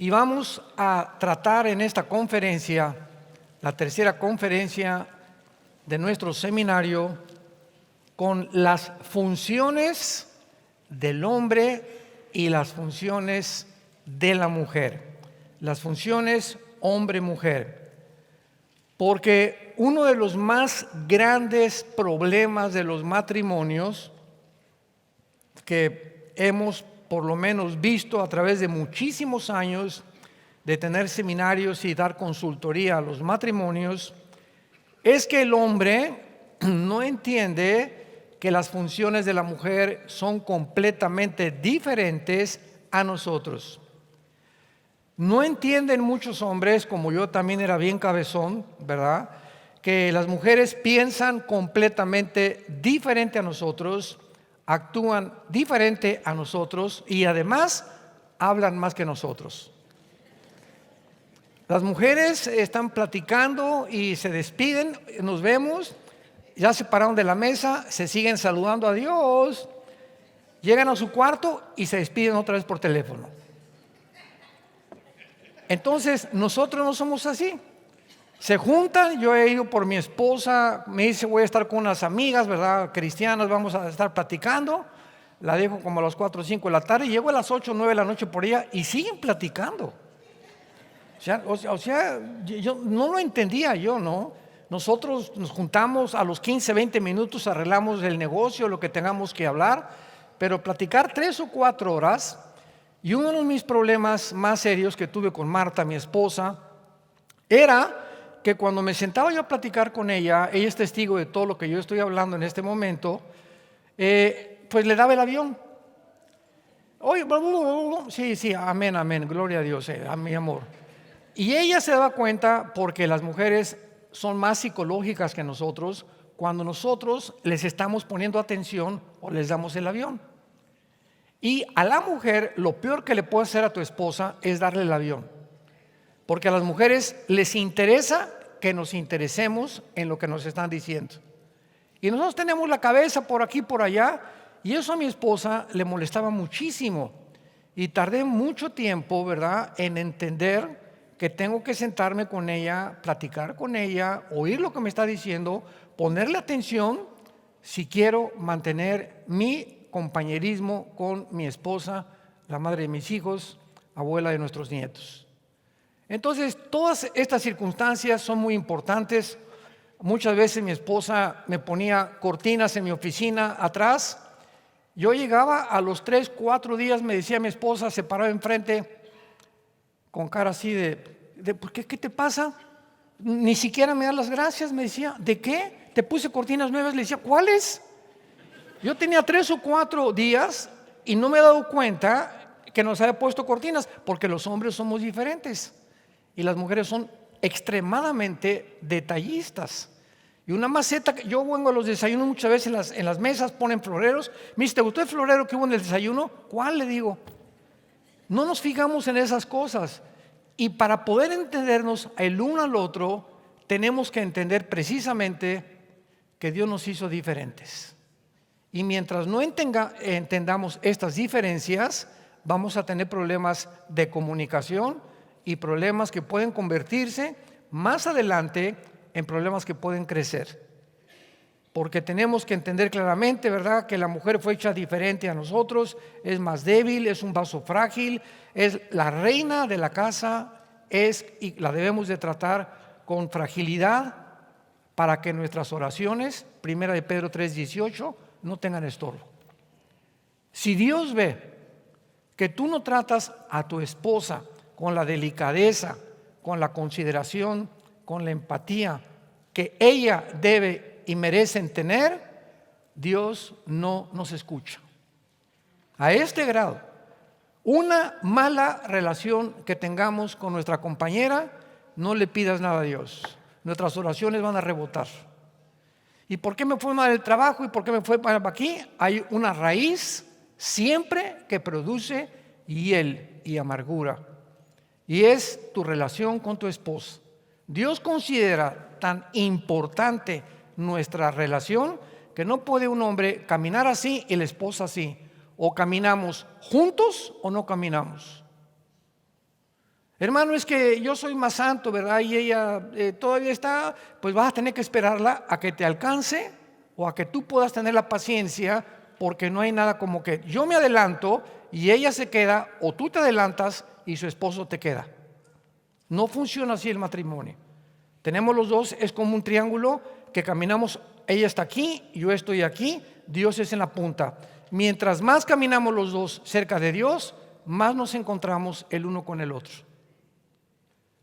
Y vamos a tratar en esta conferencia, la tercera conferencia de nuestro seminario, con las funciones del hombre y las funciones de la mujer. Las funciones hombre-mujer. Porque uno de los más grandes problemas de los matrimonios que hemos por lo menos visto a través de muchísimos años de tener seminarios y dar consultoría a los matrimonios es que el hombre no entiende que las funciones de la mujer son completamente diferentes a nosotros. No entienden muchos hombres, como yo también era bien cabezón, ¿verdad?, que las mujeres piensan completamente diferente a nosotros, actúan diferente a nosotros y además hablan más que nosotros. Las mujeres están platicando y se despiden, nos vemos, ya se pararon de la mesa, se siguen saludando, adiós, llegan a su cuarto y se despiden otra vez por teléfono. Entonces nosotros no somos así. Se juntan, yo he ido por mi esposa, me dice voy a estar con unas amigas, ¿verdad?, cristianas, vamos a estar platicando. La dejo como a las 4 o 5 de la tarde, llego a las 8 o 9 de la noche por ella y siguen platicando. O sea, yo no lo entendía yo, ¿no? Nosotros nos juntamos a los 15, 20 minutos, arreglamos el negocio, lo que tengamos que hablar, pero platicar 3 o 4 horas. Y uno de mis problemas más serios que tuve con Marta, mi esposa, era que cuando me sentaba yo a platicar con ella, ella es testigo de todo lo que yo estoy hablando en este momento, pues le daba el avión. Oye, sí, amén, amén, gloria a Dios, a mi amor. Y ella se daba cuenta porque las mujeres son más psicológicas que nosotros cuando nosotros les estamos poniendo atención o les damos el avión. Y a la mujer lo peor que le puede hacer a tu esposa es darle el avión. Porque a las mujeres les interesa que nos interesemos en lo que nos están diciendo. Y nosotros tenemos la cabeza por aquí, por allá, y eso a mi esposa le molestaba muchísimo. Y tardé mucho tiempo, ¿verdad?, en entender que tengo que sentarme con ella, platicar con ella, oír lo que me está diciendo, ponerle atención si quiero mantener mi compañerismo con mi esposa, la madre de mis hijos, abuela de nuestros nietos. Entonces, todas estas circunstancias son muy importantes. Muchas veces mi esposa me ponía cortinas en mi oficina atrás. Yo llegaba a los 3, 4 días, me decía mi esposa, se paraba enfrente con cara así de ¿por qué? ¿Qué te pasa? Ni siquiera me da las gracias, me decía. ¿De qué? Te puse cortinas nuevas. Le decía, ¿cuáles? Yo tenía 3 o 4 días y no me he dado cuenta que nos había puesto cortinas, porque los hombres somos diferentes y las mujeres son extremadamente detallistas. Y una maceta, yo vengo a los desayunos muchas veces en las mesas ponen floreros. Me dice, ¿te gustó el florero que hubo en el desayuno? ¿Cuál? Le digo. No nos fijamos en esas cosas. Y para poder entendernos el uno al otro, tenemos que entender precisamente que Dios nos hizo diferentes. Y mientras no entendamos estas diferencias, vamos a tener problemas de comunicación y problemas que pueden convertirse más adelante en problemas que pueden crecer. Porque tenemos que entender claramente, ¿verdad?, que la mujer fue hecha diferente a nosotros, es más débil, es un vaso frágil, es la reina de la casa, y la debemos de tratar con fragilidad para que nuestras oraciones, 1 de Pedro 3:18, no tengan estorbo. Si Dios ve que tú no tratas a tu esposa con la delicadeza, con la consideración, con la empatía que ella debe y merecen tener, Dios no nos escucha. A este grado, una mala relación que tengamos con nuestra compañera, no le pidas nada a Dios. Nuestras oraciones van a rebotar. ¿Y por qué me fue mal el trabajo? ¿Y por qué me fue mal aquí? Hay una raíz siempre que produce hiel y amargura. Y es tu relación con tu esposa. Dios considera tan importante nuestra relación que no puede un hombre caminar así y la esposa así. O caminamos juntos o no caminamos. Hermano, es que yo soy más santo, ¿verdad? Y ella todavía está, pues vas a tener que esperarla a que te alcance o a que tú puedas tener la paciencia, porque no hay nada como que yo me adelanto y ella se queda, o tú te adelantas y su esposo te queda. No funciona así el matrimonio. Tenemos los dos, es como un triángulo que caminamos, ella está aquí, yo estoy aquí, Dios es en la punta. Mientras más caminamos los dos cerca de Dios, más nos encontramos el uno con el otro.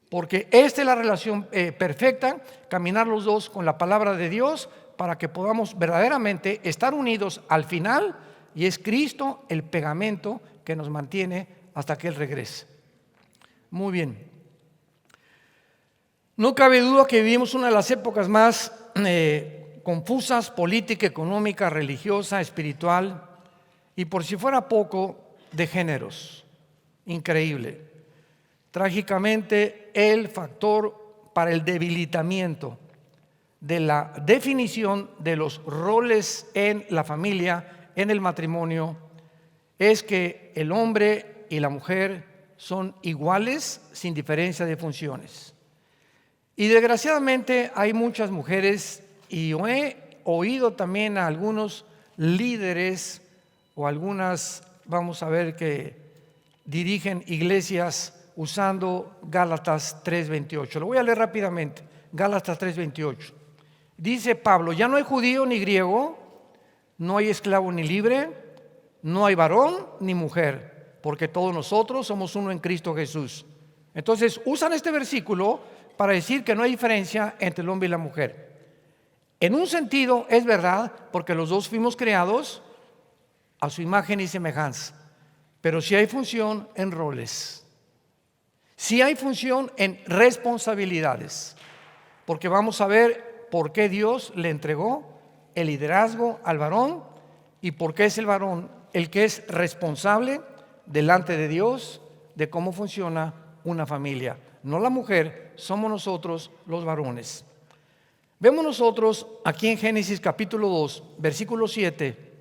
Porque esta es la relación perfecta, caminar los dos con la palabra de Dios para que podamos verdaderamente estar unidos al final, y es Cristo el pegamento que nos mantiene hasta que Él regrese. Muy bien. No cabe duda que vivimos una de las épocas más confusas, política, económica, religiosa, espiritual, y por si fuera poco, de géneros. Increíble. Trágicamente, el factor para el debilitamiento de la definición de los roles en la familia, en el matrimonio, es que el hombre y la mujer son iguales sin diferencia de funciones. Y desgraciadamente hay muchas mujeres, y yo he oído también a algunos líderes o algunas, vamos a ver, que dirigen iglesias usando Gálatas 3:28. Lo voy a leer rápidamente. Gálatas 3:28. Dice Pablo: ya no hay judío ni griego, no hay esclavo ni libre, no hay varón ni mujer, porque todos nosotros somos uno en Cristo Jesús. Entonces usan este versículo para decir que no hay diferencia entre el hombre y la mujer. En un sentido es verdad, porque los dos fuimos creados a su imagen y semejanza, pero sí hay función en roles. Sí hay función en responsabilidades, porque vamos a ver por qué Dios le entregó el liderazgo al varón y por qué es el varón el que es responsable delante de Dios de cómo funciona una familia. No la mujer, somos nosotros los varones. Vemos nosotros aquí en Génesis capítulo 2, versículo 7,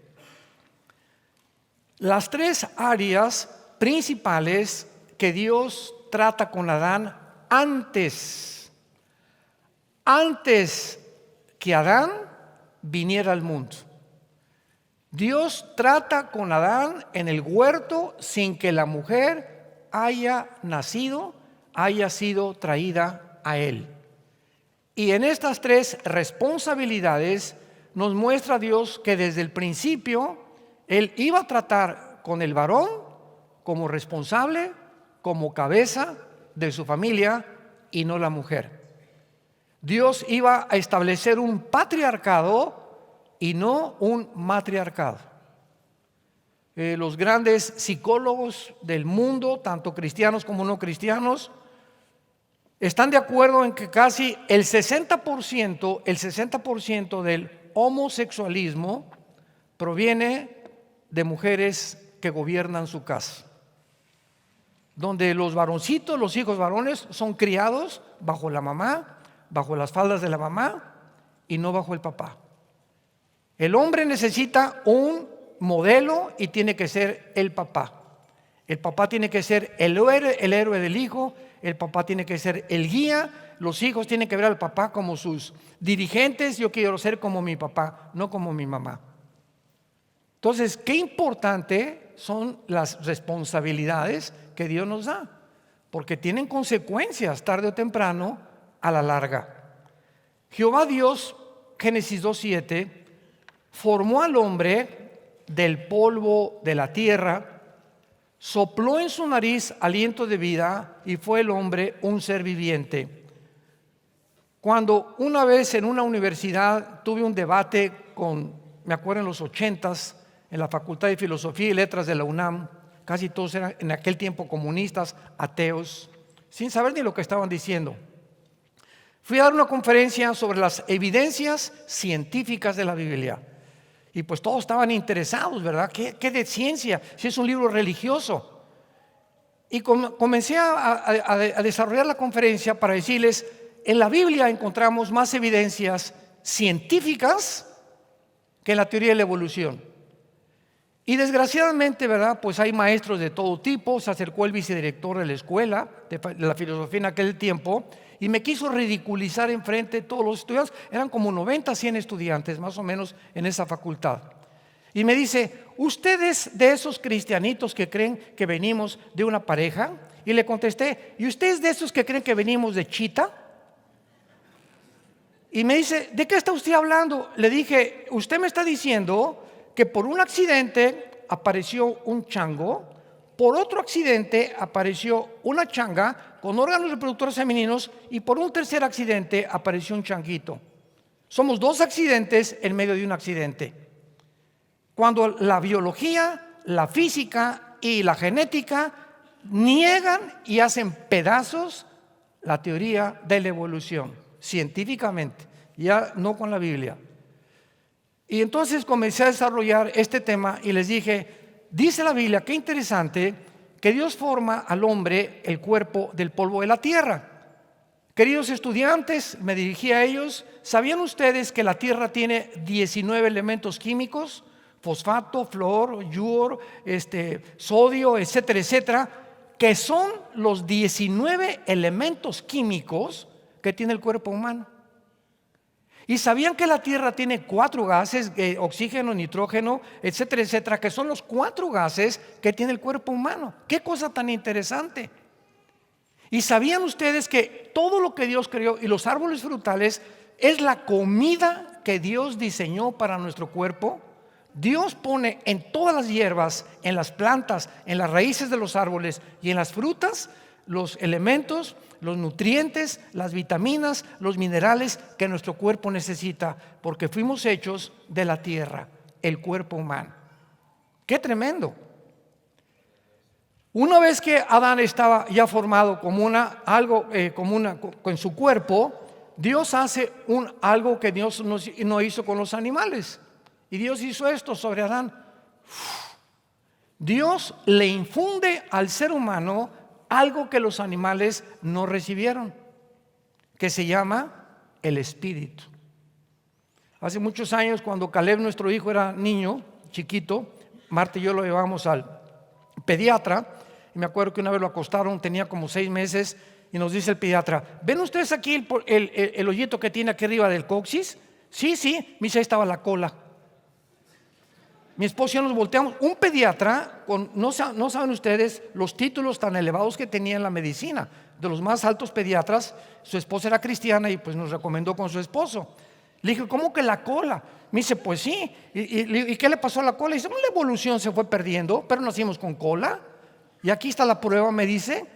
las tres áreas principales que Dios trata con Adán antes que Adán viniera al mundo. Dios trata con Adán en el huerto sin que la mujer haya nacido, haya sido traída a él. Y en estas tres responsabilidades nos muestra Dios que desde el principio Él iba a tratar con el varón como responsable, como cabeza de su familia y no la mujer. Dios iba a establecer un patriarcado y no un matriarcado. Los grandes psicólogos del mundo, tanto cristianos como no cristianos, están de acuerdo en que casi el 60% del homosexualismo proviene de mujeres que gobiernan su casa, donde los varoncitos, los hijos varones, son criados bajo la mamá, bajo las faldas de la mamá y no bajo el papá. El hombre necesita un modelo y tiene que ser el papá. El papá tiene que ser el héroe del hijo, el papá tiene que ser el guía, los hijos tienen que ver al papá como sus dirigentes. Yo quiero ser como mi papá, no como mi mamá. Entonces, qué importante son las responsabilidades que Dios nos da, porque tienen consecuencias tarde o temprano a la larga. Jehová Dios, Génesis 2:7, formó al hombre del polvo de la tierra, sopló en su nariz aliento de vida y fue el hombre un ser viviente. Cuando una vez en una universidad tuve un debate me acuerdo en los 80s, en la Facultad de Filosofía y Letras de la UNAM, casi todos eran en aquel tiempo comunistas, ateos, sin saber ni lo que estaban diciendo. Fui a dar una conferencia sobre las evidencias científicas de la Biblia. Y pues todos estaban interesados, ¿verdad? ¿Qué de ciencia? Si es un libro religioso. Y comencé a desarrollar la conferencia para decirles: en la Biblia encontramos más evidencias científicas que en la teoría de la evolución. Y desgraciadamente, ¿verdad? Pues hay maestros de todo tipo. Se acercó el vicedirector de la escuela de la filosofía en aquel tiempo y me quiso ridiculizar enfrente de todos los estudiantes. Eran como 90, 100 estudiantes más o menos en esa facultad. Y me dice, ¿usted es de esos cristianitos que creen que venimos de una pareja? Y le contesté, ¿y usted es de esos que creen que venimos de chita? Y me dice, ¿de qué está usted hablando? Le dije, usted me está diciendo que por un accidente apareció un chango, por otro accidente apareció una changa con órganos reproductores femeninos y por un tercer accidente apareció un changuito. Somos dos accidentes en medio de un accidente. Cuando la biología, la física y la genética niegan y hacen pedazos la teoría de la evolución, científicamente, ya no con la Biblia. Y entonces comencé a desarrollar este tema y les dije, dice la Biblia, qué interesante, que Dios forma al hombre el cuerpo del polvo de la tierra. Queridos estudiantes, me dirigí a ellos, ¿sabían ustedes que la tierra tiene 19 elementos químicos? Fosfato, flúor, yodo, sodio, etcétera, etcétera, que son los 19 elementos químicos que tiene el cuerpo humano. ¿Y sabían que la tierra tiene 4 gases, oxígeno, nitrógeno, etcétera, etcétera, que son los 4 gases que tiene el cuerpo humano? ¡Qué cosa tan interesante! ¿Y sabían ustedes que todo lo que Dios creó y los árboles frutales es la comida que Dios diseñó para nuestro cuerpo? Dios pone en todas las hierbas, en las plantas, en las raíces de los árboles y en las frutas los elementos, los nutrientes, las vitaminas, los minerales que nuestro cuerpo necesita, porque fuimos hechos de la tierra, el cuerpo humano. ¡Qué tremendo! Una vez que Adán estaba ya formado como con su cuerpo, Dios hace algo que Dios no hizo con los animales. Y Dios hizo esto sobre Adán. Dios le infunde al ser humano algo que los animales no recibieron, que se llama el espíritu. Hace muchos años, cuando Caleb, nuestro hijo, era niño, chiquito, Marta y yo lo llevamos al pediatra, y me acuerdo que una vez lo acostaron, tenía como 6 meses, y nos dice el pediatra, ¿ven ustedes aquí el hoyito que tiene aquí arriba del coxis? Sí, me dice, ahí estaba la cola. Mi esposo y yo nos volteamos. Un pediatra, no saben ustedes los títulos tan elevados que tenía en la medicina, de los más altos pediatras. Su esposa era cristiana y pues nos recomendó con su esposo. Le dije, ¿cómo que la cola? Me dice, pues sí. ¿Y qué le pasó a la cola? Dice, la evolución se fue perdiendo, pero nacimos con cola. Y aquí está la prueba, me dice.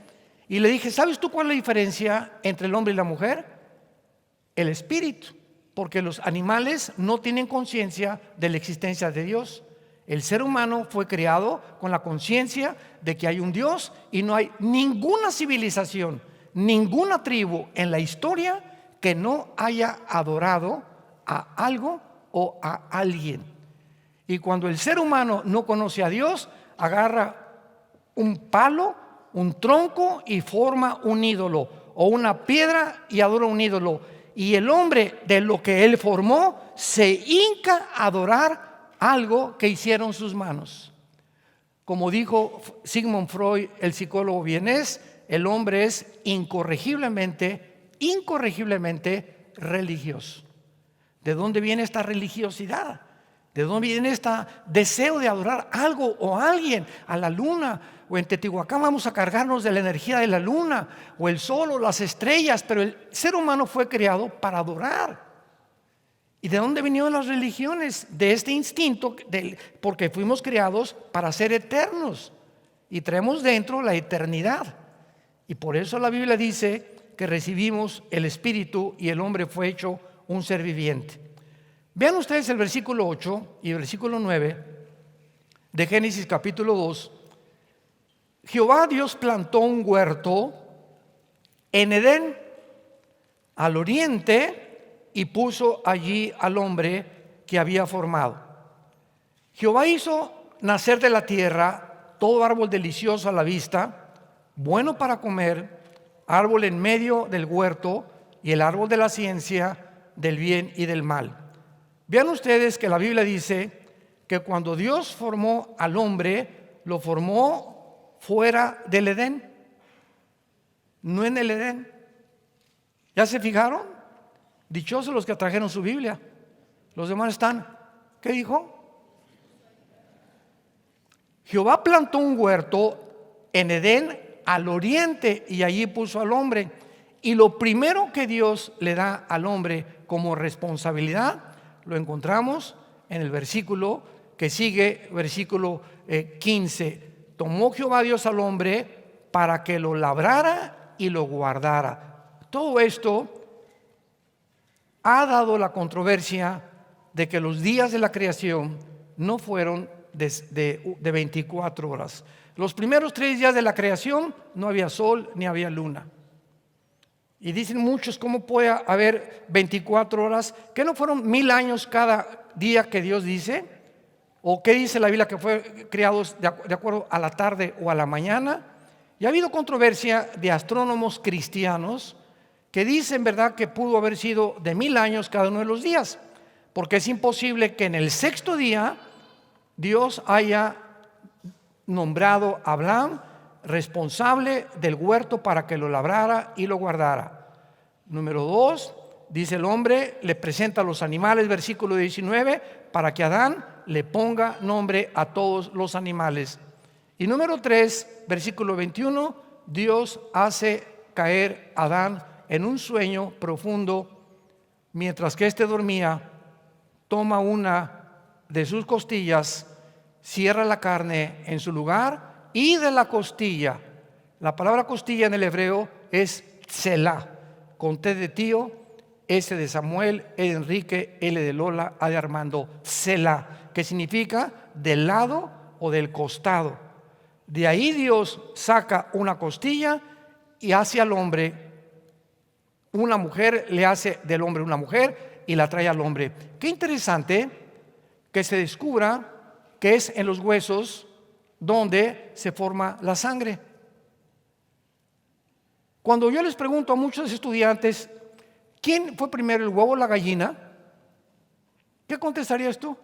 Y le dije, ¿sabes tú cuál es la diferencia entre el hombre y la mujer? El espíritu. Porque los animales no tienen conciencia de la existencia de Dios. El ser humano fue creado con la conciencia de que hay un Dios y no hay ninguna civilización, ninguna tribu en la historia que no haya adorado a algo o a alguien. Y cuando el ser humano no conoce a Dios, agarra un palo, un tronco y forma un ídolo, o una piedra y adora un ídolo. Y el hombre, de lo que él formó, se hinca a adorar algo que hicieron sus manos. Como dijo Sigmund Freud, el psicólogo vienés, el hombre es incorregiblemente religioso. ¿De dónde viene esta religiosidad? ¿De dónde viene este deseo de adorar algo o a alguien? A la luna, o en Teotihuacán vamos a cargarnos de la energía de la luna, o el sol o las estrellas, pero el ser humano fue creado para adorar. ¿Y de dónde vinieron las religiones? De este instinto, porque fuimos creados para ser eternos y traemos dentro la eternidad. Y por eso la Biblia dice que recibimos el Espíritu y el hombre fue hecho un ser viviente. Vean ustedes el versículo 8 y el versículo 9 de Génesis capítulo 2. Jehová Dios plantó un huerto en Edén, al oriente, y puso allí al hombre que había formado. Jehová hizo nacer de la tierra todo árbol delicioso a la vista, bueno para comer, árbol en medio del huerto y el árbol de la ciencia del bien y del mal. Vean ustedes que la Biblia dice que cuando Dios formó al hombre, lo formó fuera del Edén, no en el Edén. ¿Ya se fijaron? Dichosos los que trajeron su Biblia. Los demás están. ¿Qué dijo? Jehová plantó un huerto en Edén al oriente y allí puso al hombre. Y lo primero que Dios le da al hombre como responsabilidad lo encontramos en el versículo que sigue, versículo 15. Tomó Jehová Dios al hombre para que lo labrara y lo guardara. Todo esto ha dado la controversia de que los días de la creación no fueron de 24 horas. Los primeros 3 días de la creación no había sol ni había luna. Y dicen muchos, ¿cómo puede haber 24 horas? ¿Que no fueron 1000 años cada día que Dios dice? ¿O qué dice la Biblia que fue creados de acuerdo a la tarde o a la mañana? Y ha habido controversia de astrónomos cristianos que dicen, ¿verdad?, que pudo haber sido de 1000 años cada uno de los días, porque es imposible que en el 6º día Dios haya nombrado a Abraham responsable del huerto para que lo labrara y lo guardara. Número 2, dice el hombre, le presenta a los animales, versículo 19, para que Adán le ponga nombre a todos los animales. Y número 3, versículo 21, Dios hace caer a Adán en un sueño profundo, mientras que éste dormía, toma una de sus costillas, cierra la carne en su lugar, y de la costilla, la palabra costilla en el hebreo es tselá, con T de tío, S de Samuel, E de Enrique, L de Lola, A de Armando, tselá, que significa del lado o del costado. De ahí Dios saca una costilla y hace al hombre una mujer, le hace del hombre una mujer y la trae al hombre. Qué interesante que se descubra que es en los huesos donde se forma la sangre. Cuando yo les pregunto a muchos estudiantes, ¿quién fue primero, el huevo o la gallina? ¿Qué contestarías tú?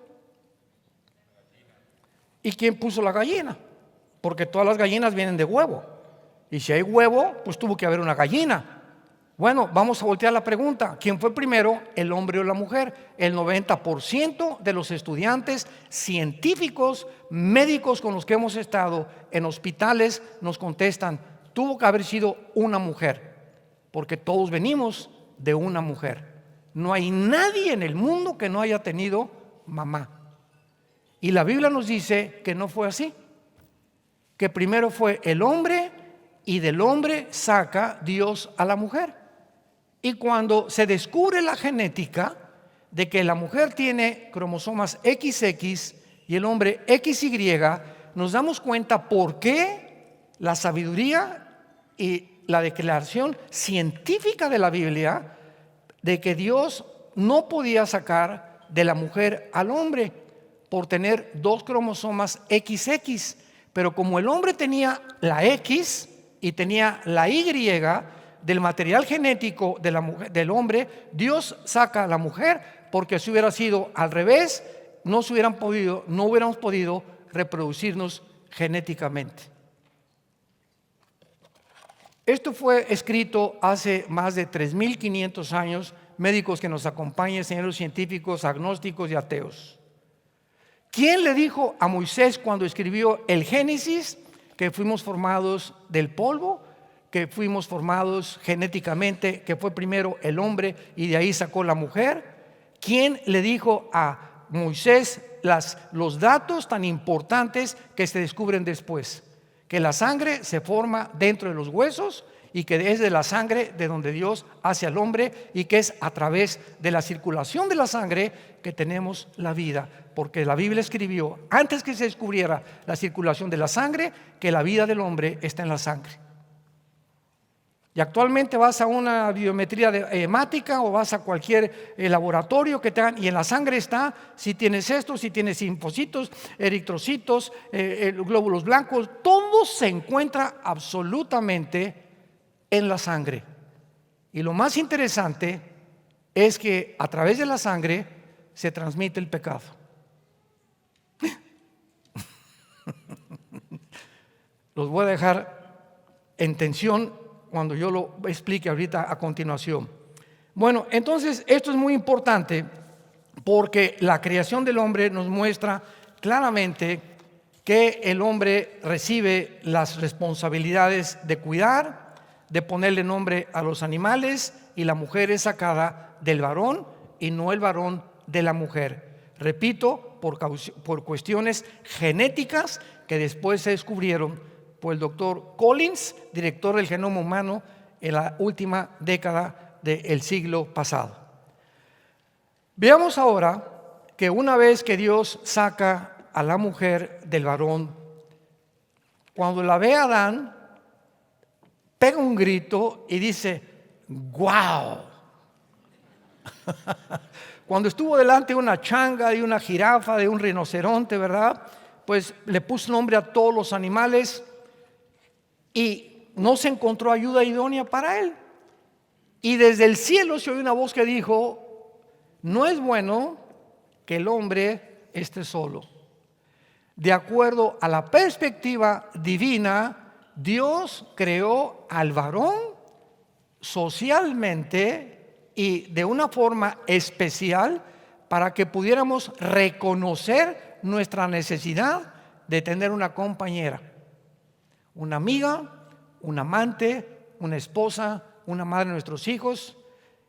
¿Y quién puso la gallina? Porque todas las gallinas vienen de huevo. Y si hay huevo, pues tuvo que haber una gallina. Bueno, vamos a voltear la pregunta. ¿Quién fue primero, el hombre o la mujer? El 90% de los estudiantes científicos, médicos con los que hemos estado en hospitales nos contestan, tuvo que haber sido una mujer, porque todos venimos de una mujer. No hay nadie en el mundo que no haya tenido mamá. Y la Biblia nos dice que no fue así, que primero fue el hombre y del hombre saca Dios a la mujer. Y cuando se descubre la genética de que la mujer tiene cromosomas XX y el hombre XY, nos damos cuenta por qué la sabiduría y la declaración científica de la Biblia de que Dios no podía sacar de la mujer al hombre por tener 2 cromosomas XX, pero como el hombre tenía la X y tenía la Y del material genético de la mujer, del hombre, Dios saca a la mujer, porque si hubiera sido al revés, no hubiéramos podido reproducirnos genéticamente. Esto fue escrito hace más de 3.500 años. Médicos que nos acompañan, señores científicos, agnósticos y ateos. ¿Quién le dijo a Moisés cuando escribió el Génesis que fuimos formados del polvo, que fuimos formados genéticamente, que fue primero el hombre y de ahí sacó la mujer? ¿Quién le dijo a Moisés los datos tan importantes que se descubren después? Que la sangre se forma dentro de los huesos y que es de la sangre de donde Dios hace al hombre, y que es a través de la circulación de la sangre que tenemos la vida, porque la Biblia escribió antes que se descubriera la circulación de la sangre que la vida del hombre está en la sangre. Y actualmente vas a una biometría hemática o vas a cualquier laboratorio que te hagan, y en la sangre está si tienes esto, si tienes linfocitos, eritrocitos, glóbulos blancos, todo se encuentra absolutamente en la sangre. Y lo más interesante es que a través de la sangre se transmite el pecado. Los voy a dejar en tensión cuando yo lo explique ahorita a continuación. Bueno, entonces esto es muy importante porque la creación del hombre nos muestra claramente que el hombre recibe las responsabilidades de cuidar, de ponerle nombre a los animales, y la mujer es sacada del varón y no el varón de la mujer. Repito, por cuestiones genéticas que después se descubrieron por el doctor Collins, director del genoma humano en la última década del siglo pasado. Veamos ahora que una vez que Dios saca a la mujer del varón, cuando la ve a Adán, pega un grito y dice: ¡guau! Cuando estuvo delante de una changa, de una jirafa, de un rinoceronte, ¿verdad? Pues le puso nombre a todos los animales y no se encontró ayuda idónea para él. Y desde el cielo se oyó una voz que dijo: no es bueno que el hombre esté solo. De acuerdo a la perspectiva divina, Dios creó al varón socialmente y de una forma especial para que pudiéramos reconocer nuestra necesidad de tener una compañera, una amiga, un amante, una esposa, una madre de nuestros hijos,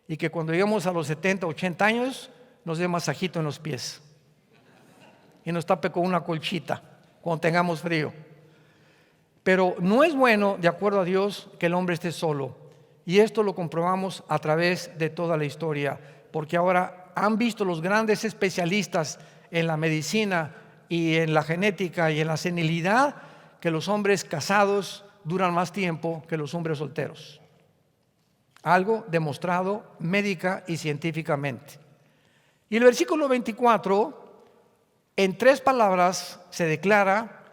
y que cuando lleguemos a los 70, 80 años nos dé masajito en los pies y nos tape con una colchita cuando tengamos frío. Pero no es bueno, de acuerdo a Dios, que el hombre esté solo, y esto lo comprobamos a través de toda la historia, porque ahora han visto los grandes especialistas en la medicina y en la genética y en la senilidad que los hombres casados duran más tiempo que los hombres solteros. Algo demostrado médica y científicamente. Y el versículo 24, en 3 palabras se declara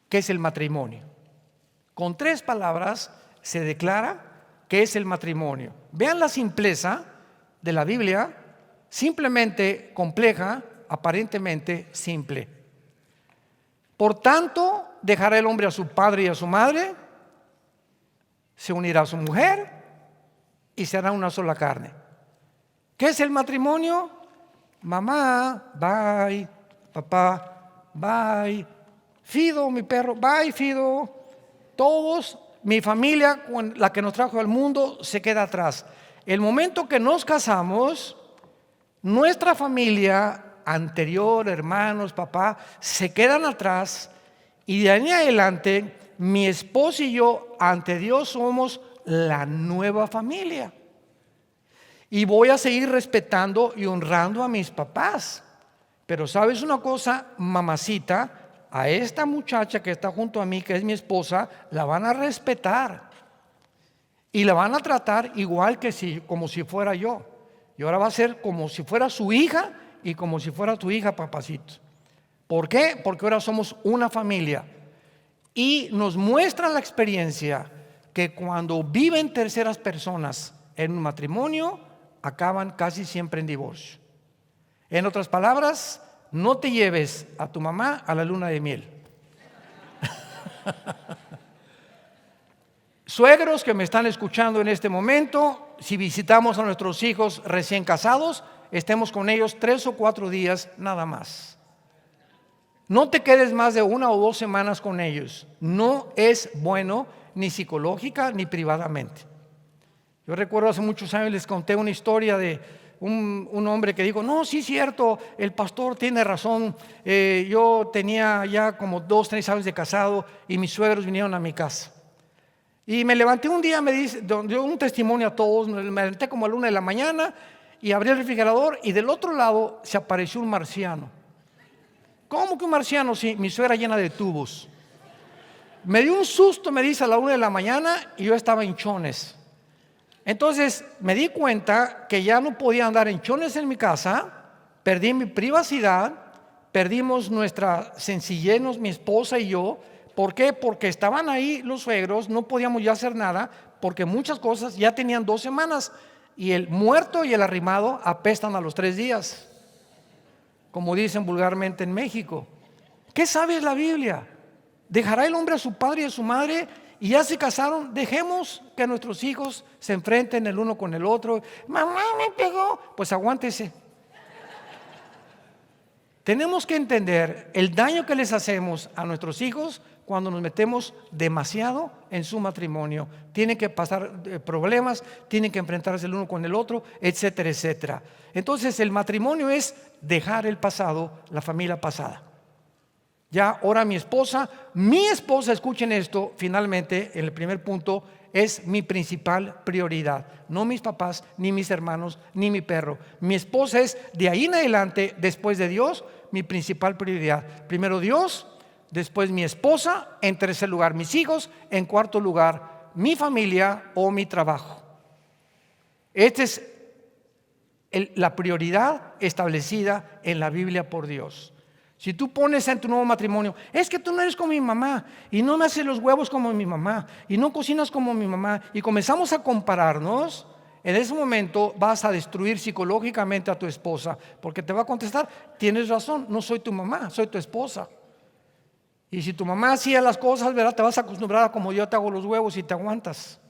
qué es el matrimonio. Con 3 palabras se declara qué es el matrimonio. Vean la simpleza de la Biblia, simplemente compleja, aparentemente simple. Por tanto, dejará el hombre a su padre y a su madre, se unirá a su mujer y será una sola carne. ¿Qué es el matrimonio? Mamá, bye. Papá, bye. Fido, mi perro, bye, Fido. Todos, mi familia, la que nos trajo al mundo, se queda atrás. El momento que nos casamos, nuestra familia anterior, hermanos, papá, se quedan atrás, y de ahí en adelante mi esposo y yo ante Dios somos la nueva familia, y voy a seguir respetando y honrando a mis papás. Pero ¿sabes una cosa, mamacita? A esta muchacha que está junto a mí, que es mi esposa, la van a respetar y la van a tratar igual que como si fuera yo. Y ahora va a ser como si fuera su hija y como si fuera tu hija, papacito. ¿Por qué? Porque ahora somos una familia. Y nos muestra la experiencia que cuando viven terceras personas en un matrimonio, acaban casi siempre en divorcio. En otras palabras, no te lleves a tu mamá a la luna de miel. Suegros que me están escuchando en este momento, si visitamos a nuestros hijos recién casados, estemos con ellos 3 o 4 días nada más. No te quedes más de 1 o 2 semanas con ellos. No es bueno, ni psicológica ni privadamente. Yo recuerdo hace muchos años les conté una historia de un hombre que dijo: no, sí es cierto, el pastor tiene razón, yo tenía ya como 2, 3 años de casado y mis suegros vinieron a mi casa. Y me levanté un día, me dio un testimonio a todos, me levanté como a la 1 de la mañana y abrí el refrigerador y del otro lado se apareció un marciano. ¿Cómo que un marciano? Sí, mi suegra llena de tubos. Me dio un susto, me dice, a la 1 de la mañana y yo estaba en chones. Entonces me di cuenta que ya no podía andar en chones en mi casa, perdí mi privacidad, perdimos nuestra sencillez, mi esposa y yo. ¿Por qué? Porque estaban ahí los suegros, no podíamos ya hacer nada, porque muchas cosas ya tenían 2 semanas y el muerto y el arrimado apestan a los 3 días, como dicen vulgarmente en México. ¿Qué sabe la Biblia? Dejará el hombre a su padre y a su madre, y ya se casaron. Dejemos que nuestros hijos se enfrenten el uno con el otro. Mamá me pegó. Pues aguántese. Tenemos que entender el daño que les hacemos a nuestros hijos cuando nos metemos demasiado en su matrimonio. Tienen que pasar problemas, tienen que enfrentarse el uno con el otro, etcétera, etcétera. Entonces el matrimonio es dejar el pasado, la familia pasada. Ya ahora mi esposa, escuchen esto, finalmente, en el primer punto, es mi principal prioridad. No mis papás, ni mis hermanos, ni mi perro. Mi esposa es, de ahí en adelante, después de Dios, mi principal prioridad. Primero Dios, después mi esposa, en tercer lugar mis hijos, en cuarto lugar mi familia o mi trabajo. Esta es la prioridad establecida en la Biblia por Dios. Si tú pones en tu nuevo matrimonio, es que tú no eres como mi mamá, y no me haces los huevos como mi mamá, y no cocinas como mi mamá, y comenzamos a compararnos, en ese momento vas a destruir psicológicamente a tu esposa, porque te va a contestar, tienes razón, no soy tu mamá, soy tu esposa. Y si tu mamá hacía las cosas, ¿verdad? Te vas a acostumbrar a como yo te hago los huevos y te aguantas.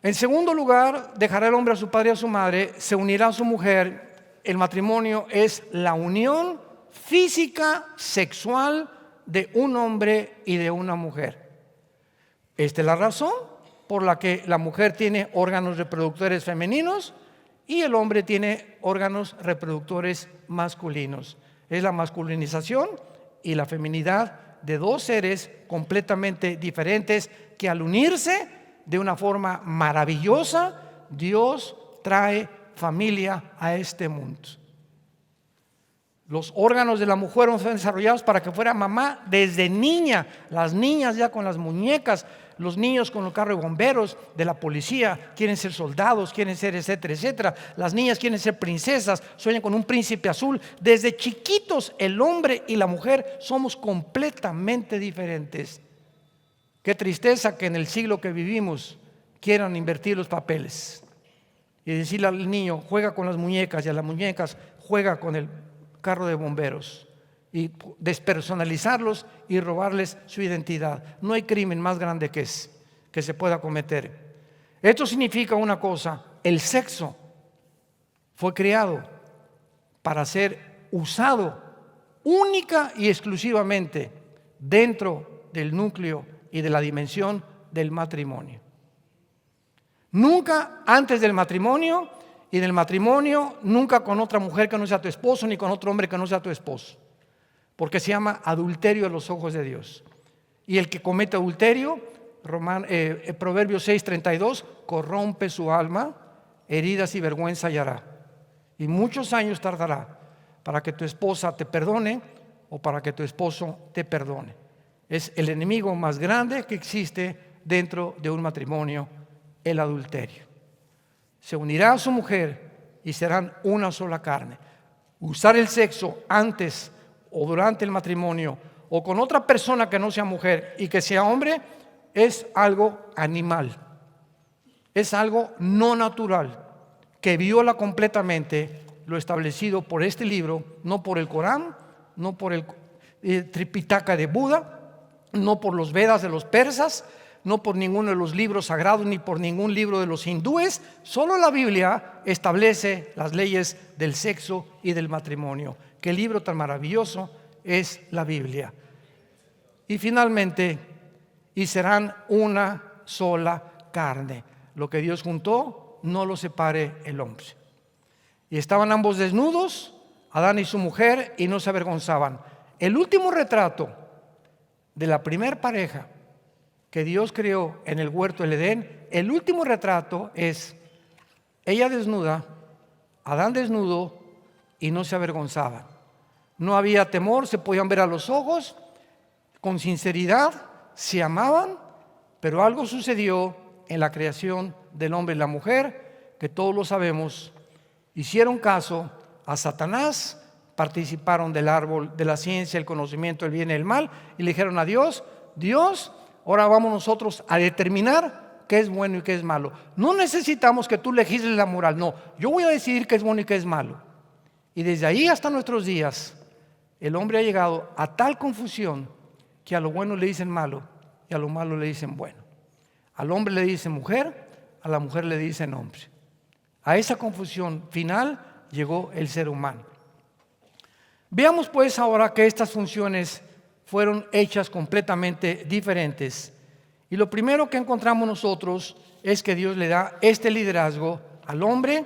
En segundo lugar, dejará el hombre a su padre y a su madre, se unirá a su mujer. El matrimonio es la unión física, sexual de un hombre y de una mujer. Esta es la razón por la que la mujer tiene órganos reproductores femeninos y el hombre tiene órganos reproductores masculinos. Es la masculinización y la feminidad de dos seres completamente diferentes que al unirse de una forma maravillosa, Dios trae familia a este mundo. Los órganos de la mujer fueron desarrollados para que fuera mamá desde niña. Las niñas ya con las muñecas, los niños con el carro de bomberos, de la policía, quieren ser soldados, quieren ser etcétera, etcétera. Las niñas quieren ser princesas, sueñan con un príncipe azul. Desde chiquitos el hombre y la mujer somos completamente diferentes. Qué tristeza que en el siglo que vivimos quieran invertir los papeles y decirle al niño, juega con las muñecas, y a las muñecas, juega con el carro de bomberos, y despersonalizarlos y robarles su identidad. No hay crimen más grande que se pueda cometer. Esto significa una cosa: el sexo fue creado para ser usado única y exclusivamente dentro del núcleo y de la dimensión del matrimonio. Nunca antes del matrimonio, y en el matrimonio nunca con otra mujer que no sea tu esposo, ni con otro hombre que no sea tu esposo, porque se llama adulterio a los ojos de Dios. Y el que comete adulterio, Proverbios 6:32, corrompe su alma, heridas y vergüenza hallará, y muchos años tardará para que tu esposa te perdone o para que tu esposo te perdone. Es el enemigo más grande que existe dentro de un matrimonio, el adulterio. Se unirá a su mujer y serán una sola carne. Usar el sexo antes o durante el matrimonio o con otra persona que no sea mujer y que sea hombre es algo animal, es algo no natural, que viola completamente lo establecido por este libro, no por el Corán, no por el Tripitaka de Buda, no por los Vedas de los persas, no por ninguno de los libros sagrados, ni por ningún libro de los hindúes. Solo la Biblia establece las leyes del sexo y del matrimonio. Qué libro tan maravilloso es la Biblia. Y finalmente, y serán una sola carne. Lo que Dios juntó, no lo separe el hombre. Y estaban ambos desnudos, Adán y su mujer, y no se avergonzaban. El último retrato de la primer pareja que Dios creó en el huerto del Edén, el último retrato es ella desnuda, Adán desnudo, y no se avergonzaban. No había temor, se podían ver a los ojos, con sinceridad, se amaban, pero algo sucedió en la creación del hombre y la mujer, que todos lo sabemos. Hicieron caso a Satanás, participaron del árbol de la ciencia, el conocimiento del bien y el mal, y le dijeron a Dios, ahora vamos nosotros a determinar qué es bueno y qué es malo. No necesitamos que tú legisles la moral, no, yo voy a decidir qué es bueno y qué es malo. Y desde ahí hasta nuestros días, el hombre ha llegado a tal confusión que a lo bueno le dicen malo y a lo malo le dicen bueno. Al hombre le dicen mujer, a la mujer le dicen hombre. A esa confusión final llegó el ser humano. Veamos pues ahora que estas funciones fueron hechas completamente diferentes. Y lo primero que encontramos nosotros es que Dios le da este liderazgo al hombre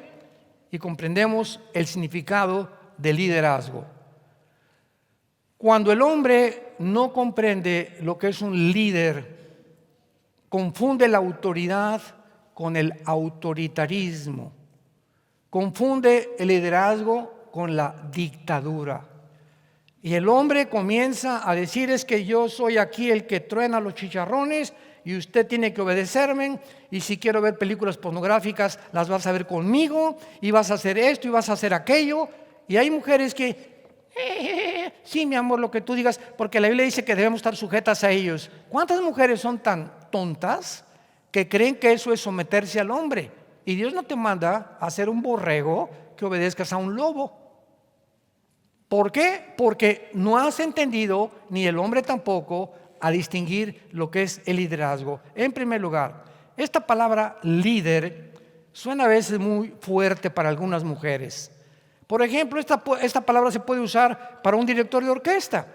y comprendemos el significado del liderazgo. Cuando el hombre no comprende lo que es un líder, confunde la autoridad con el autoritarismo, confunde el liderazgo con la dictadura. Y el hombre comienza a decir: es que yo soy aquí el que truena los chicharrones y usted tiene que obedecerme, y si quiero ver películas pornográficas las vas a ver conmigo, y vas a hacer esto y vas a hacer aquello. Y hay mujeres que sí, mi amor, lo que tú digas, porque la Biblia dice que debemos estar sujetas a ellos. ¿Cuántas mujeres son tan tontas que creen que eso es someterse al hombre? Y Dios no te manda a ser un borrego que obedezcas a un lobo. ¿Por qué? Porque no has entendido, ni el hombre tampoco, a distinguir lo que es el liderazgo. En primer lugar, esta palabra líder suena a veces muy fuerte para algunas mujeres. Por ejemplo, esta palabra se puede usar para un director de orquesta.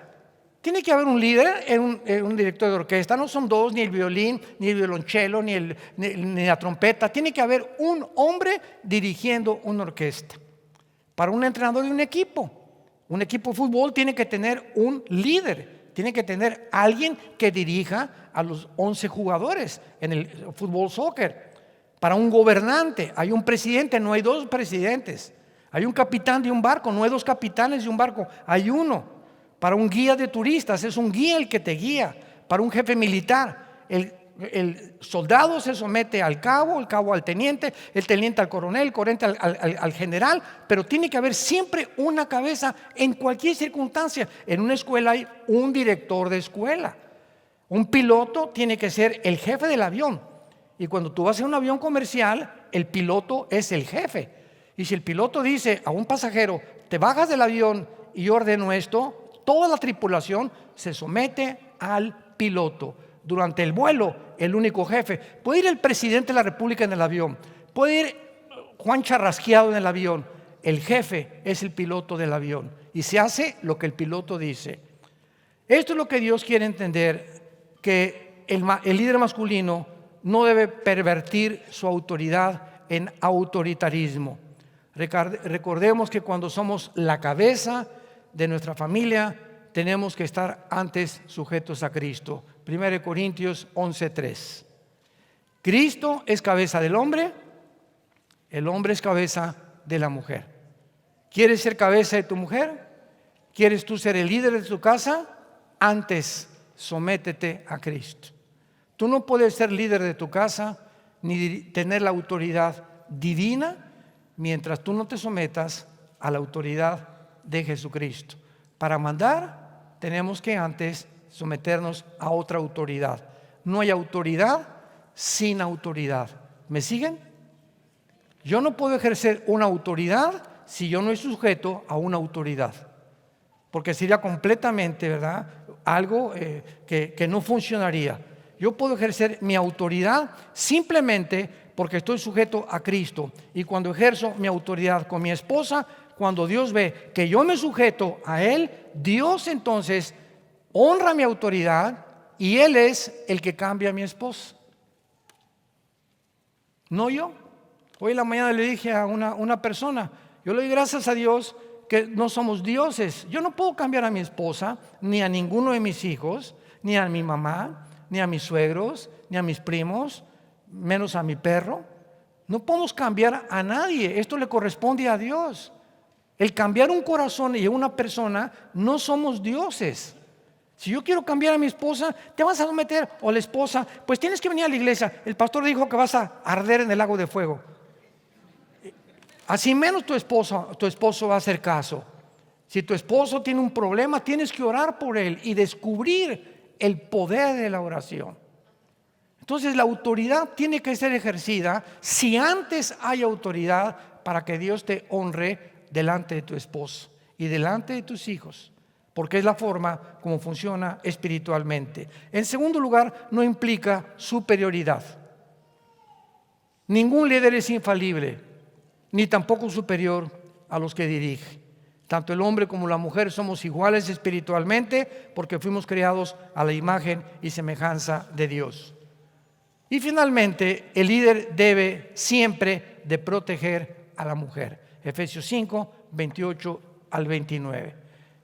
Tiene que haber un líder en un director de orquesta. No son dos, ni el violín, ni el violonchelo, ni la trompeta. Tiene que haber un hombre dirigiendo una orquesta. Para un entrenador de un equipo de fútbol tiene que tener un líder. Tiene que tener alguien que dirija a los 11 jugadores en el fútbol soccer. Para un gobernante hay un presidente, no hay dos presidentes. Hay un capitán de un barco, no hay dos capitanes de un barco, hay uno. Para un guía de turistas es un guía el que te guía. Para un jefe militar, el soldado se somete al cabo, el cabo al teniente, el teniente al coronel, el coronel al general. Pero tiene que haber siempre una cabeza en cualquier circunstancia. En una escuela hay un director de escuela. Un piloto tiene que ser el jefe del avión. Y cuando tú vas en un avión comercial, el piloto es el jefe. Y si el piloto dice a un pasajero: te bajas del avión y yo ordeno esto, toda la tripulación se somete al piloto. Durante el vuelo, el único jefe. Puede ir el presidente de la República en el avión, puede ir Juan Charrasqueado en el avión. El jefe es el piloto del avión y se hace lo que el piloto dice. Esto es lo que Dios quiere entender, que el líder masculino no debe pervertir su autoridad en autoritarismo. Recordemos que cuando somos la cabeza de nuestra familia, tenemos que estar antes sujetos a Cristo. 1 Corintios 11:3. Cristo es cabeza del hombre, el hombre es cabeza de la mujer. ¿Quieres ser cabeza de tu mujer? ¿Quieres tú ser el líder de tu casa? Antes sométete a Cristo. Tú no puedes ser líder de tu casa ni tener la autoridad divina mientras tú no te sometas a la autoridad de Jesucristo. Para mandar tenemos que antes someternos a otra autoridad. No hay autoridad sin autoridad. ¿Me siguen? Yo no puedo ejercer una autoridad si yo no estoy sujeto a una autoridad, porque sería completamente, ¿verdad?, algo que no funcionaría. Yo puedo ejercer mi autoridad simplemente porque estoy sujeto a Cristo. Y cuando ejerzo mi autoridad con mi esposa, cuando Dios ve que yo me sujeto a Él, Dios entonces honra mi autoridad y Él es el que cambia a mi esposa, no yo. Hoy en la mañana le dije a una persona: yo le doy gracias a Dios que no somos dioses. Yo no puedo cambiar a mi esposa, ni a ninguno de mis hijos, ni a mi mamá, ni a mis suegros, ni a mis primos, menos a mi perro. No podemos cambiar a nadie. Esto le corresponde a Dios. El cambiar un corazón y una persona, no somos dioses. Si yo quiero cambiar a mi esposa, te vas a someter, o la esposa, pues tienes que venir a la iglesia. El pastor dijo que vas a arder en el lago de fuego. Así menos tu esposo va a hacer caso. Si tu esposo tiene un problema, tienes que orar por él y descubrir el poder de la oración. Entonces la autoridad tiene que ser ejercida si antes hay autoridad, para que Dios te honre delante de tu esposo y delante de tus hijos. porque es la forma como funciona espiritualmente. En segundo lugar, no implica superioridad. Ningún líder es infalible, ni tampoco superior a los que dirige. Tanto el hombre como la mujer somos iguales espiritualmente porque fuimos creados a la imagen y semejanza de Dios. Y finalmente, el líder debe siempre de proteger a la mujer. Efesios 5, 28 al 29.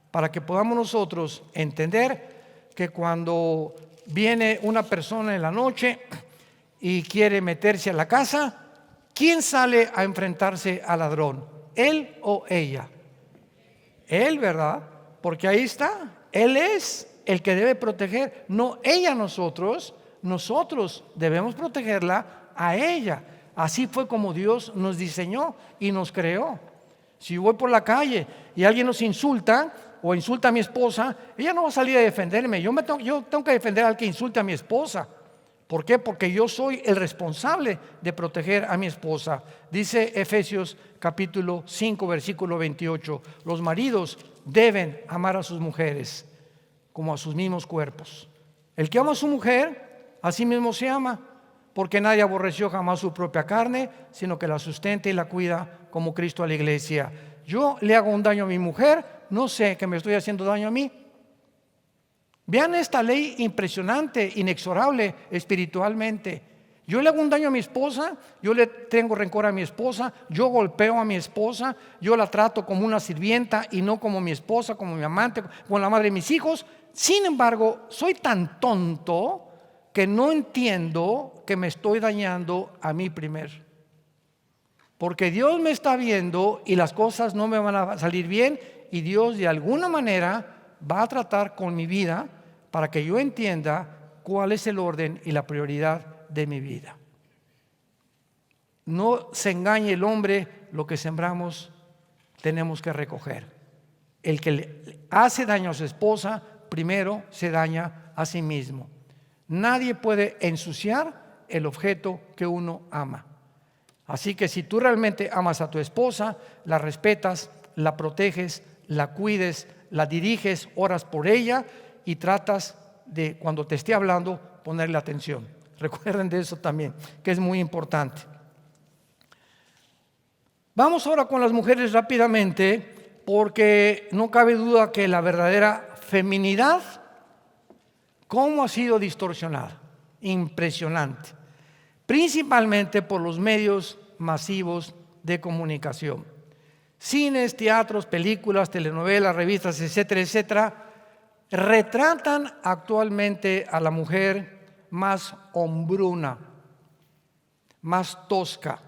Para que podamos nosotros entender que cuando viene una persona en la noche y quiere meterse a la casa, ¿quién sale a enfrentarse al ladrón? ¿Él o ella? Él, ¿verdad? Porque ahí está. Él es el que debe proteger, no ella a nosotros. Nosotros debemos protegerla a ella. Así fue como Dios nos diseñó y nos creó. Si yo voy por la calle y alguien nos insulta o insulta a mi esposa, ella no va a salir a defenderme. Yo tengo que defender al que insulte a mi esposa. ¿Por qué? Porque yo soy el responsable de proteger a mi esposa. Dice Efesios capítulo 5, versículo 28. Los maridos deben amar a sus mujeres como a sus mismos cuerpos. El que ama a su mujer, a sí mismo se ama, porque nadie aborreció jamás su propia carne, sino que la sustenta y la cuida como Cristo a la iglesia. Yo le hago un daño a mi mujer, no sé que me estoy haciendo daño a mí. Vean esta ley impresionante, inexorable espiritualmente. Yo le hago un daño a mi esposa, yo le tengo rencor a mi esposa, yo golpeo a mi esposa, yo la trato como una sirvienta y no como mi esposa, como mi amante, como la madre de mis hijos. Sin embargo, soy tan tonto que no entiendo que me estoy dañando a mí primero. Porque Dios me está viendo y las cosas no me van a salir bien y Dios de alguna manera va a tratar con mi vida para que yo entienda cuál es el orden y la prioridad de mi vida. No se engañe el hombre, lo que sembramos tenemos que recoger. El que le hace daño a su esposa, primero se daña a sí mismo. Nadie puede ensuciar el objeto que uno ama. Así que si tú realmente amas a tu esposa, la respetas, la proteges, la cuides, la diriges, oras por ella y tratas de, cuando te esté hablando, ponerle atención. Recuerden de eso también, que es muy importante. Vamos ahora con las mujeres rápidamente, porque no cabe duda que la verdadera feminidad, ¿cómo ha sido distorsionada? Impresionante. Principalmente por los medios masivos de comunicación. Cines, teatros, películas, telenovelas, revistas, etcétera, etcétera, retratan actualmente a la mujer más hombruna, más tosca,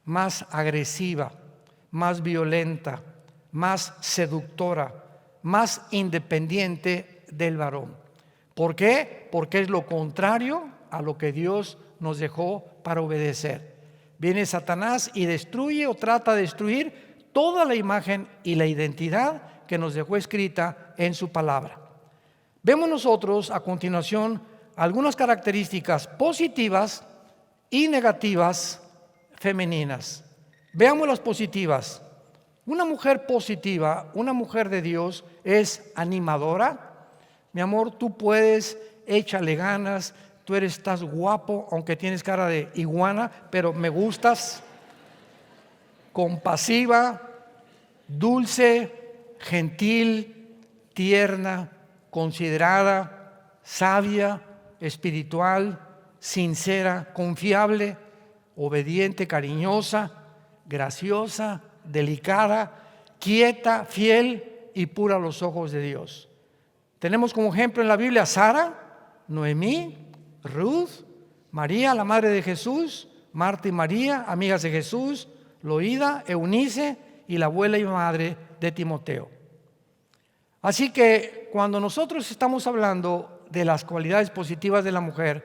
más agresiva, más violenta, más seductora, más independiente del varón. ¿Por qué? Porque es lo contrario a lo que Dios nos dejó para obedecer. Viene Satanás y destruye o trata de destruir toda la imagen y la identidad que nos dejó escrita en su palabra. Vemos nosotros a continuación algunas características positivas y negativas femeninas. Veamos las positivas. Una mujer positiva, una mujer de Dios, es animadora. Mi amor, tú puedes, échale ganas, estás guapo, aunque tienes cara de iguana, pero me gustas. Compasiva, dulce, gentil, tierna, considerada, sabia, espiritual, sincera, confiable, obediente, cariñosa, graciosa, delicada, quieta, fiel y pura a los ojos de Dios. Tenemos como ejemplo en la Biblia a Sara, Noemí, Ruth, María, la madre de Jesús, Marta y María, amigas de Jesús, Loída, Eunice y la abuela y madre de Timoteo. Así que cuando nosotros estamos hablando de las cualidades positivas de la mujer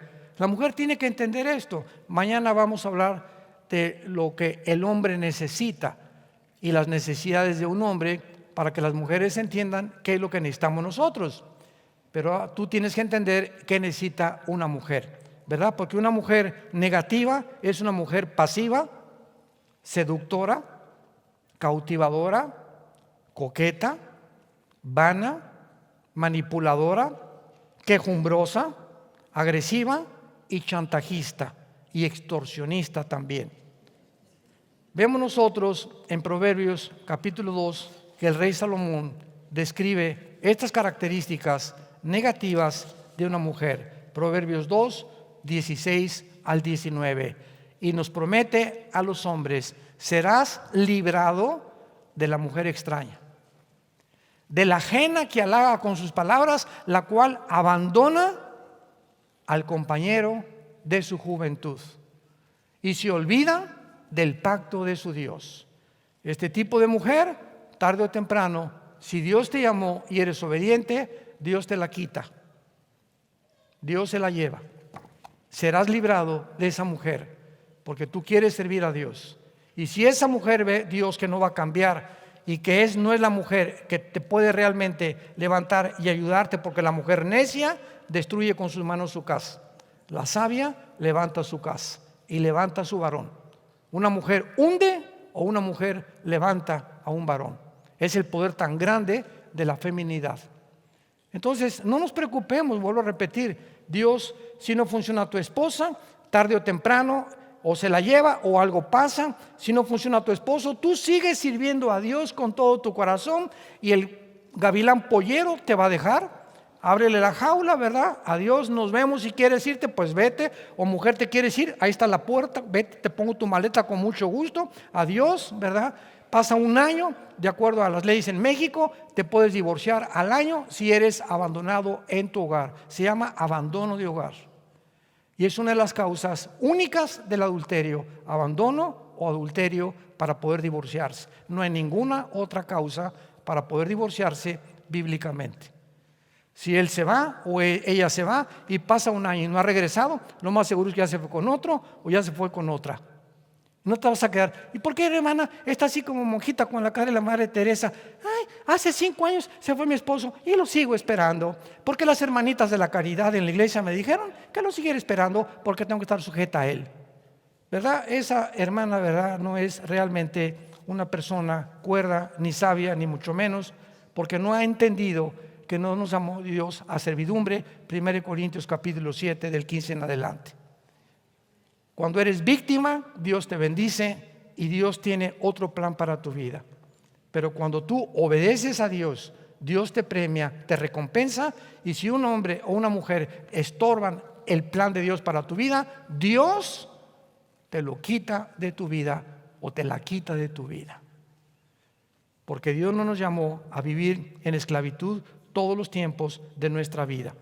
tiene que entender esto. Mañana vamos a hablar de lo que el hombre necesita y las necesidades de un hombre para que las mujeres entiendan qué es lo que necesitamos nosotros. Pero tú tienes que entender qué necesita una mujer, ¿verdad? Porque una mujer negativa es una mujer pasiva, seductora, cautivadora, coqueta, vana, manipuladora, quejumbrosa, agresiva y chantajista y extorsionista también. Vemos nosotros en Proverbios capítulo 2 que el rey Salomón describe estas características negativas de una mujer. Proverbios 2, 16 al 19. Y nos promete a los hombres: serás librado de la mujer extraña, de la ajena que halaga con sus palabras, la cual abandona al compañero de su juventud y se olvida del pacto de su Dios. Este tipo de mujer, tarde o temprano, si Dios te llamó y eres obediente, Dios te la quita, Dios se la lleva. Serás librado de esa mujer porque tú quieres servir a Dios. Y si esa mujer ve Dios que no va a cambiar y que no es la mujer que te puede realmente levantar y ayudarte, porque la mujer necia destruye con sus manos su casa, la sabia levanta su casa y levanta a su varón. Una mujer hunde o una mujer levanta a un varón. Es el poder tan grande de la feminidad. Entonces no nos preocupemos, vuelvo a repetir, Dios, si no funciona tu esposa, tarde o temprano o se la lleva o algo pasa. Si no funciona tu esposo, tú sigues sirviendo a Dios con todo tu corazón y el gavilán pollero te va a dejar. Ábrele la jaula, ¿verdad? Adiós, nos vemos. Si quieres irte, pues vete. O mujer, te quieres ir, ahí está la puerta, vete, te pongo tu maleta con mucho gusto. Adiós, ¿verdad? Pasa un año, de acuerdo a las leyes en México, te puedes divorciar al año si eres abandonado en tu hogar. Se llama abandono de hogar. Y es una de las causas únicas del adulterio, abandono o adulterio, para poder divorciarse. No hay ninguna otra causa para poder divorciarse bíblicamente. Si él se va o ella se va y pasa un año y no ha regresado, lo más seguro es que ya se fue con otro o ya se fue con otra. No te vas a quedar. ¿Y por qué, hermana, está así como monjita con la cara de la Madre Teresa? Ay, hace 5 años se fue mi esposo y lo sigo esperando. Porque las hermanitas de la caridad en la iglesia me dijeron que lo siguiera esperando porque tengo que estar sujeta a él. ¿Verdad? Esa hermana, ¿verdad?, no es realmente una persona cuerda, ni sabia, ni mucho menos, porque no ha entendido que no nos llamó Dios a servidumbre. 1 Corintios capítulo 7 del 15 en adelante. Cuando eres víctima, Dios te bendice y Dios tiene otro plan para tu vida. Pero cuando tú obedeces a Dios, Dios te premia, te recompensa. Y si un hombre o una mujer estorban el plan de Dios para tu vida, Dios te lo quita de tu vida o te la quita de tu vida. Porque Dios no nos llamó a vivir en esclavitud todos los tiempos de nuestra vida.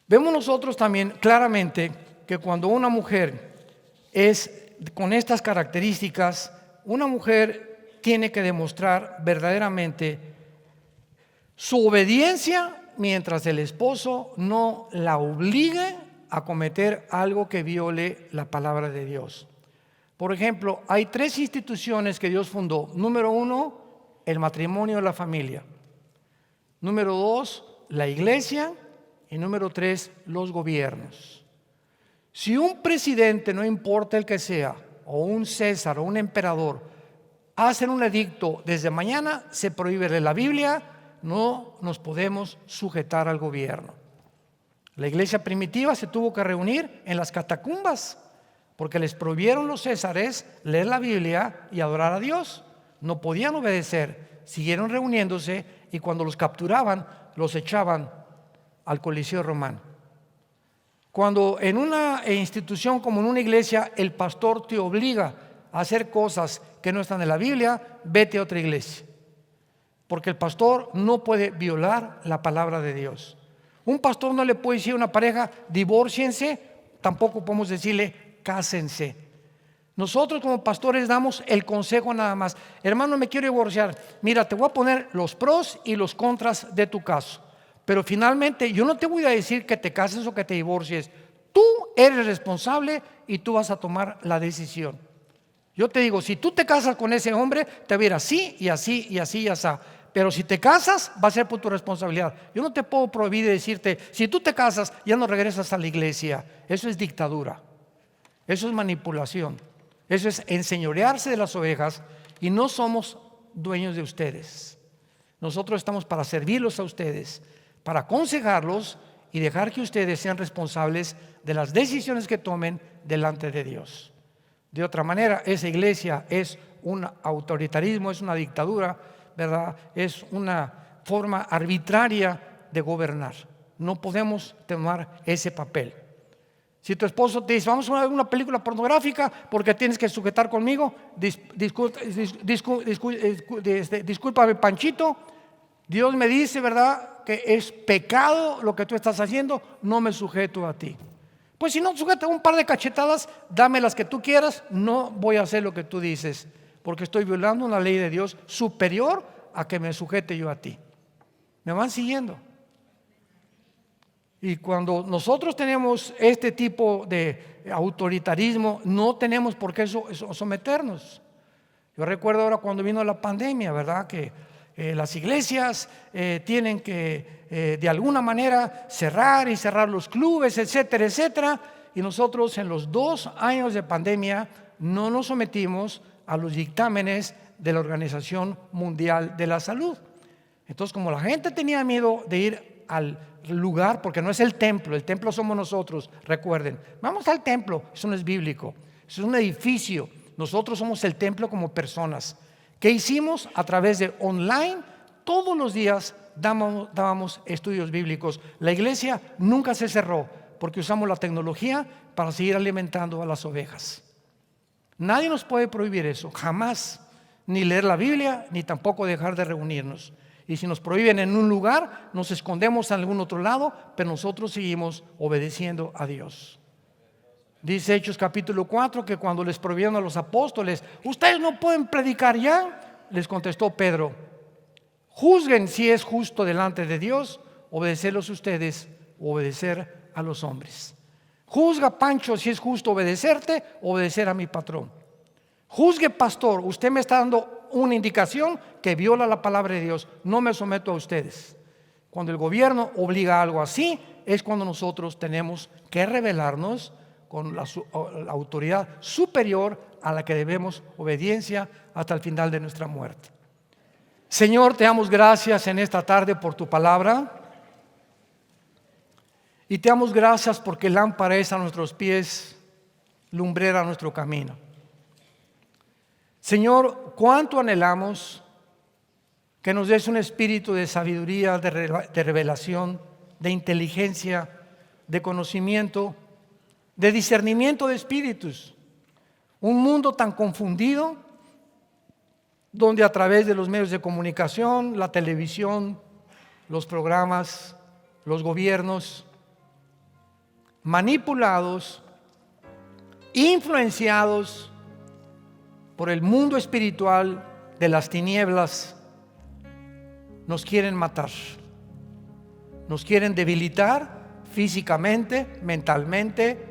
Vemos nosotros también claramente que cuando una mujer es con estas características, una mujer tiene que demostrar verdaderamente su obediencia mientras el esposo no la obligue a cometer algo que viole la palabra de Dios. Por ejemplo, hay 3 instituciones que Dios fundó. Número 1, el matrimonio de la familia. Número 2, la iglesia. Y número 3, los gobiernos. Si un presidente, no importa el que sea, o un César o un emperador, hacen un edicto desde mañana, se prohíbe de la Biblia, no nos podemos sujetar al gobierno. La iglesia primitiva se tuvo que reunir en las catacumbas porque les prohibieron los césares leer la Biblia y adorar a Dios. No podían obedecer, siguieron reuniéndose y cuando los capturaban, los echaban al Coliseo Romano. Cuando en una institución como en una iglesia el pastor te obliga a hacer cosas que no están en la Biblia, vete a otra iglesia, porque el pastor no puede violar la palabra de Dios. Un pastor no le puede decir a una pareja divórciense, tampoco podemos decirle cásense. Nosotros como pastores damos el consejo nada más. Hermano, me quiero divorciar, mira, te voy a poner los pros y los contras de tu caso. Pero finalmente yo no te voy a decir que te cases o que te divorcies. Tú eres responsable y tú vas a tomar la decisión. Yo te digo, si tú te casas con ese hombre, te va a ir así y así y así y así. Pero si te casas, va a ser por tu responsabilidad. Yo no te puedo prohibir de decirte, si tú te casas, ya no regresas a la iglesia. Eso es dictadura. Eso es manipulación. Eso es enseñorearse de las ovejas y no somos dueños de ustedes. Nosotros estamos para servirlos a ustedes, para aconsejarlos y dejar que ustedes sean responsables de las decisiones que tomen delante de Dios. De otra manera, esa iglesia es un autoritarismo, es una dictadura, ¿verdad? Es una forma arbitraria de gobernar. No podemos tomar ese papel. Si tu esposo te dice, vamos a ver una película pornográfica porque tienes que sujetar conmigo, discúlpame, Panchito, Dios me dice, ¿verdad?, que es pecado lo que tú estás haciendo, no me sujeto a ti. Pues si no sujetas un par de cachetadas, dame las que tú quieras, no voy a hacer lo que tú dices, porque estoy violando una ley de Dios superior a que me sujete yo a ti. ¿Me van siguiendo? Y cuando nosotros tenemos este tipo de autoritarismo, no tenemos por qué someternos. Yo recuerdo ahora cuando vino la pandemia, ¿verdad?, que las iglesias tienen que de alguna manera cerrar los clubes, etcétera, etcétera. Y nosotros en los 2 años de pandemia no nos sometimos a los dictámenes de la Organización Mundial de la Salud. Entonces, como la gente tenía miedo de ir al lugar, porque no es el templo somos nosotros, recuerden, vamos al templo, eso no es bíblico, eso es un edificio, nosotros somos el templo como personas. ¿Qué hicimos? A través de online, todos los días dábamos estudios bíblicos. La iglesia nunca se cerró porque usamos la tecnología para seguir alimentando a las ovejas. Nadie nos puede prohibir eso, jamás, ni leer la Biblia, ni tampoco dejar de reunirnos. Y si nos prohíben en un lugar, nos escondemos en algún otro lado, pero nosotros seguimos obedeciendo a Dios. Dice Hechos capítulo 4 que cuando les prohibieron a los apóstoles, ustedes no pueden predicar ya, les contestó Pedro, juzguen si es justo delante de Dios obedecerlos ustedes o obedecer a los hombres. Juzga, Pancho, si es justo obedecerte o obedecer a mi patrón. Juzgue, pastor, usted me está dando una indicación que viola la palabra de Dios, no me someto a ustedes. Cuando el gobierno obliga a algo así, es cuando nosotros tenemos que rebelarnos con la autoridad superior a la que debemos obediencia hasta el final de nuestra muerte. Señor, te damos gracias en esta tarde por tu palabra y te damos gracias porque lámpara es a nuestros pies, lumbrera a nuestro camino. Señor, cuánto anhelamos que nos des un espíritu de sabiduría, de revelación, de inteligencia, de conocimiento, de discernimiento de espíritus. Un mundo tan confundido, donde a través de los medios de comunicación, la televisión, los programas, los gobiernos, manipulados, influenciados por el mundo espiritual de las tinieblas, nos quieren matar, nos quieren debilitar físicamente, mentalmente,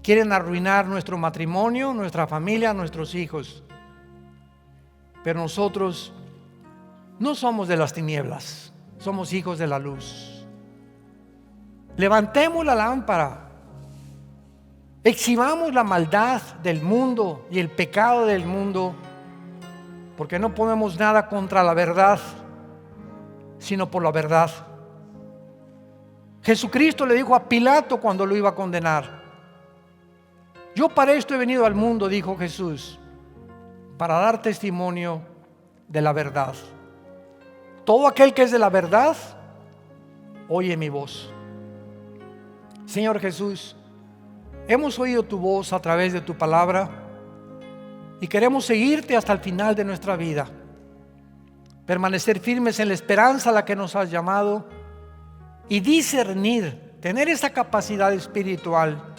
quieren arruinar nuestro matrimonio, nuestra familia, nuestros hijos. Pero nosotros no somos de las tinieblas, somos hijos de la luz. Levantemos la lámpara, exhibamos la maldad del mundo y el pecado del mundo, porque no ponemos nada contra la verdad, sino por la verdad. Jesucristo le dijo a Pilato cuando lo iba a condenar: yo para esto he venido al mundo, dijo Jesús, para dar testimonio de la verdad. Todo aquel que es de la verdad, oye mi voz. Señor Jesús, hemos oído tu voz a través de tu palabra y queremos seguirte hasta el final de nuestra vida. Permanecer firmes en la esperanza a la que nos has llamado y discernir, tener esa capacidad espiritual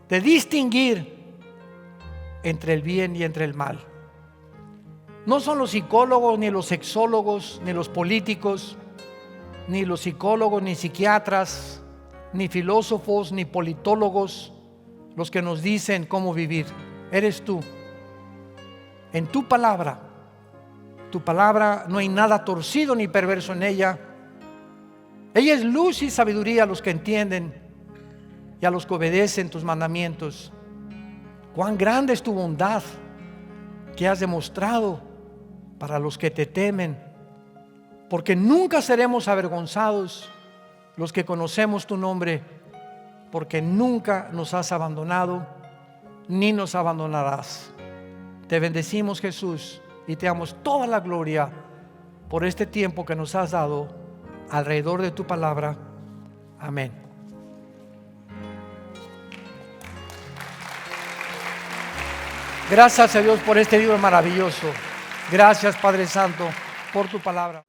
de distinguir entre el bien y entre el mal. No son los psicólogos, ni los sexólogos, ni los políticos, ni los psicólogos, ni psiquiatras, ni filósofos, ni politólogos los que nos dicen cómo vivir. Eres tú. En tu palabra no hay nada torcido ni perverso en ella. Ella es luz y sabiduría a los que entienden y a los que obedecen tus mandamientos. Cuán grande es tu bondad que has demostrado para los que te temen, porque nunca seremos avergonzados los que conocemos tu nombre, porque nunca nos has abandonado ni nos abandonarás. Te bendecimos, Jesús, y te damos toda la gloria por este tiempo que nos has dado alrededor de tu palabra. Amén. Gracias a Dios por este libro maravilloso. Gracias, Padre Santo, por tu palabra.